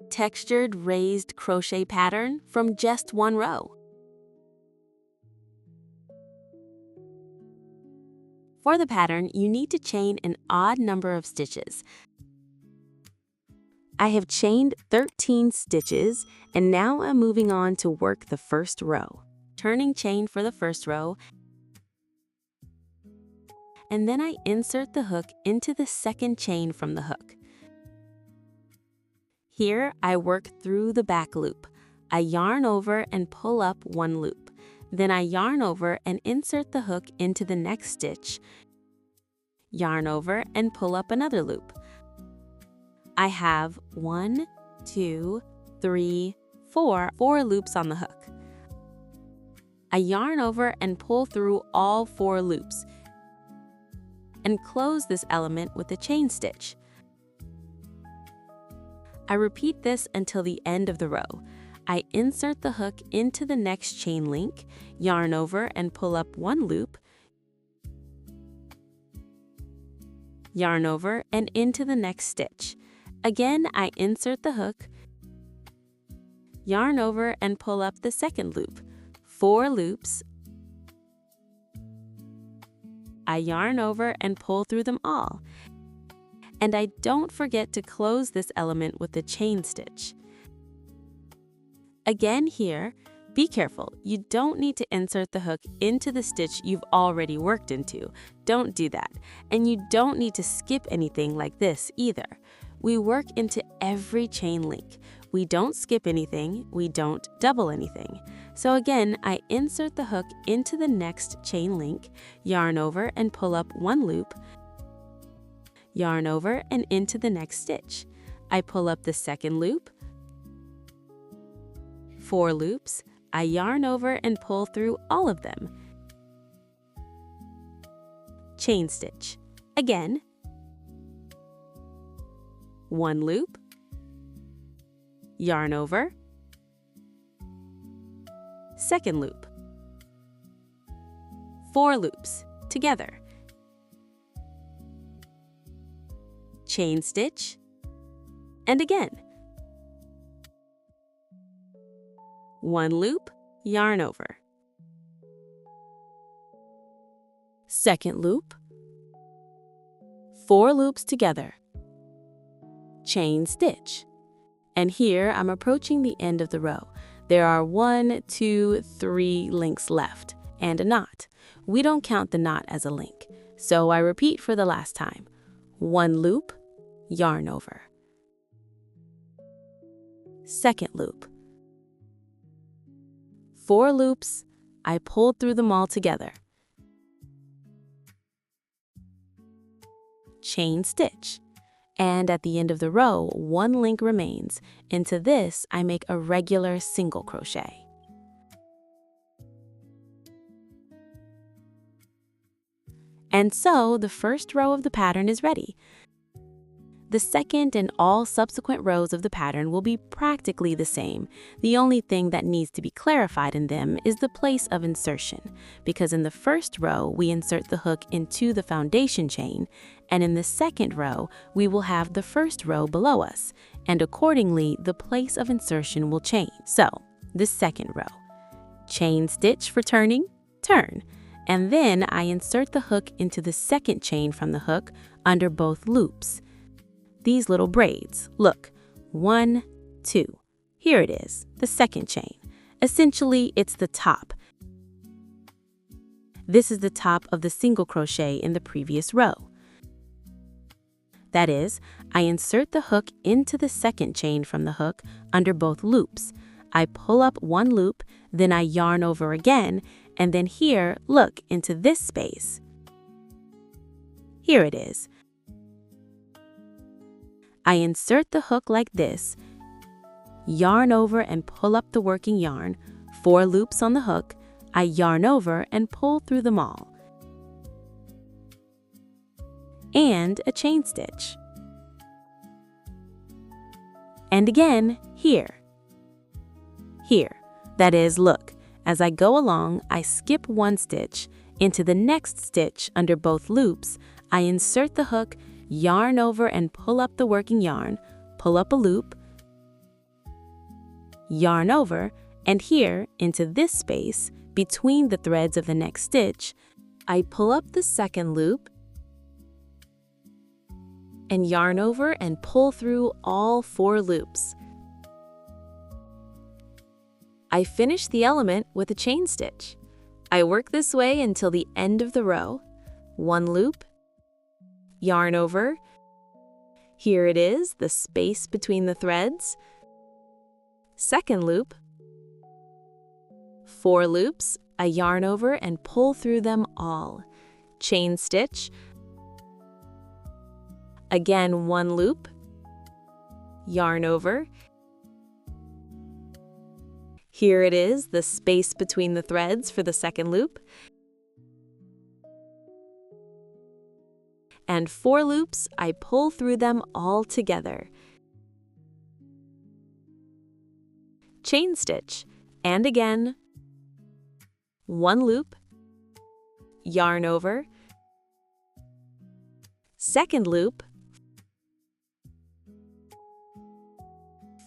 textured raised crochet pattern from just one row. For the pattern, you need to chain an odd number of stitches. I have chained 13 stitches, and now I'm moving on to work the first row. Turning chain for the first row, and then I insert the hook into the second chain from the hook. Here, I work through the back loop. I yarn over and pull up one loop. Then I yarn over and insert the hook into the next stitch. Yarn over and pull up another loop. I have 1, 2, 3, 4 loops on the hook. I yarn over and pull through all 4 loops and close this element with a chain stitch. I repeat this until the end of the row. I insert the hook into the next chain link, yarn over and pull up one loop, yarn over and into the next stitch. Again, I insert the hook, yarn over and pull up the second loop, 4 loops. I yarn over and pull through them all. And I don't forget to close this element with a chain stitch. Again here, be careful, you don't need to insert the hook into the stitch you've already worked into. Don't do that. And you don't need to skip anything like this either. We work into every chain link. We don't skip anything, we don't double anything. So again, I insert the hook into the next chain link, yarn over and pull up one loop, yarn over and into the next stitch. I pull up the second loop, 4 loops, I yarn over and pull through all of them. Chain stitch. Again, 1 loop, yarn over, second loop, 4 loops together, chain stitch, and again, 1 loop, yarn over, second loop, 4 loops together, chain stitch. And here I'm approaching the end of the row. There are 1, 2, 3 links left and a knot. We don't count the knot as a link, so I repeat for the last time. 1 loop, yarn over, second loop, 4 loops, I pulled through them all together, chain stitch. And at the end of the row, 1 link remains. Into this, I make a regular single crochet. And so, the first row of the pattern is ready. The second and all subsequent rows of the pattern will be practically the same. The only thing that needs to be clarified in them is the place of insertion, because in the first row, we insert the hook into the foundation chain, and in the second row, we will have the first row below us, and accordingly, the place of insertion will change. So, the second row, chain stitch for turning, turn, and then I insert the hook into the second chain from the hook under both loops. These little braids, look, 1, 2. Here it is, the second chain. Essentially, it's the top. This is the top of the single crochet in the previous row. That is, I insert the hook into the second chain from the hook under both loops. I pull up 1 loop, then I yarn over again, and then here, look into this space. Here it is. I insert the hook like this, yarn over and pull up the working yarn, 4 loops on the hook, I yarn over and pull through them all, and a chain stitch. And again, here. That is, look, as I go along, I skip 1 stitch. Into the next stitch under both loops, I insert the hook, yarn over and pull up the working yarn, pull up a loop, yarn over, and here, into this space, between the threads of the next stitch, I pull up the second loop and yarn over and pull through all 4 loops. I finish the element with a chain stitch. I work this way until the end of the row. 1 loop, yarn over. Here it is, the space between the threads. Second loop, 4 loops, I yarn over and pull through them all. Chain stitch. Again, 1 loop, yarn over. Here it is, the space between the threads for the second loop. And 4 loops, I pull through them all together. Chain stitch, and again, 1 loop, yarn over, second loop,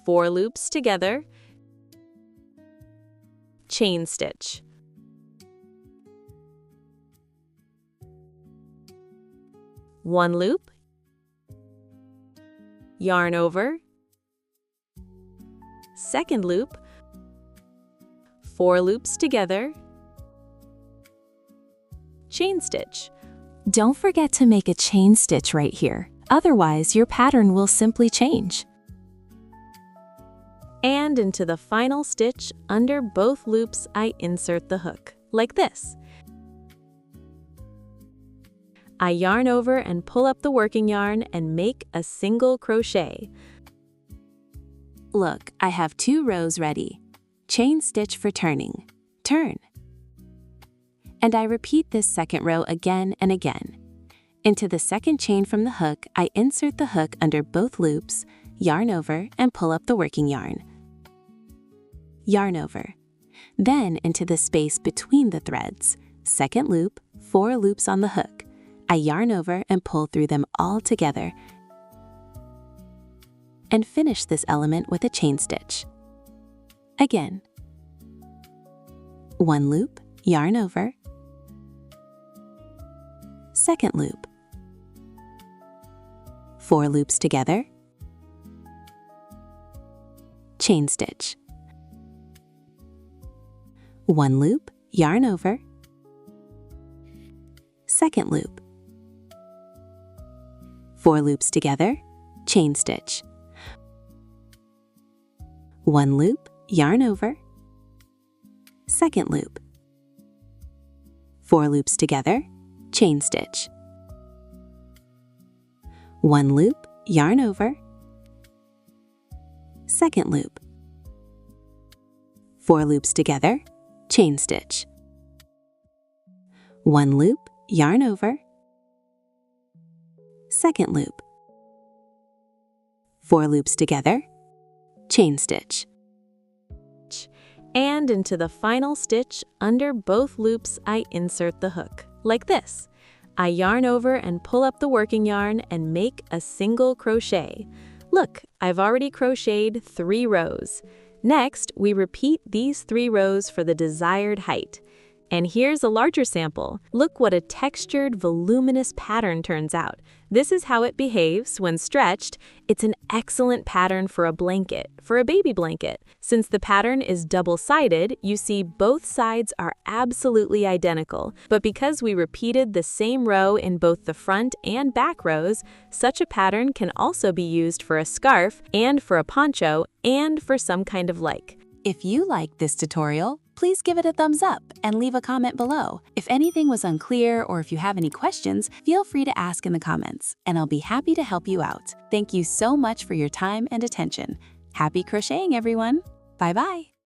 4 loops together, chain stitch. One loop, yarn over, second loop, 4 loops together, chain stitch. Don't forget to make a chain stitch right here, otherwise your pattern will simply change. And into the final stitch, under both loops, I insert the hook, like this. I yarn over and pull up the working yarn and make a single crochet. Look, I have 2 rows ready. Chain stitch for turning. Turn. And I repeat this second row again and again. Into the second chain from the hook, I insert the hook under both loops, yarn over, and pull up the working yarn. Yarn over. Then into the space between the threads, second loop, 4 loops on the hook. I yarn over and pull through them all together and finish this element with a chain stitch. Again. 1 loop, yarn over, second loop, 4 loops together, chain stitch. 1 loop, yarn over, second loop, 4 loops together, chain stitch. 1 loop, yarn over, second loop, 4 loops together, chain stitch. 1 loop, yarn over, second loop, 4 loops together, chain stitch. 1 loop, yarn over, second loop, 4 loops together, chain stitch. And into the final stitch, under both loops, I insert the hook, like this. I yarn over and pull up the working yarn and make a single crochet. Look, I've already crocheted 3 rows. Next, we repeat these 3 rows for the desired height. And here's a larger sample. Look what a textured, voluminous pattern turns out. This is how it behaves when stretched. It's an excellent pattern for a blanket, for a baby blanket. Since the pattern is double-sided, you see both sides are absolutely identical. But because we repeated the same row in both the front and back rows, such a pattern can also be used for a scarf and for a poncho and for some kind of like. If you liked this tutorial, please give it a thumbs up and leave a comment below. If anything was unclear or if you have any questions, feel free to ask in the comments, and I'll be happy to help you out. Thank you so much for your time and attention. Happy crocheting, everyone! Bye-bye!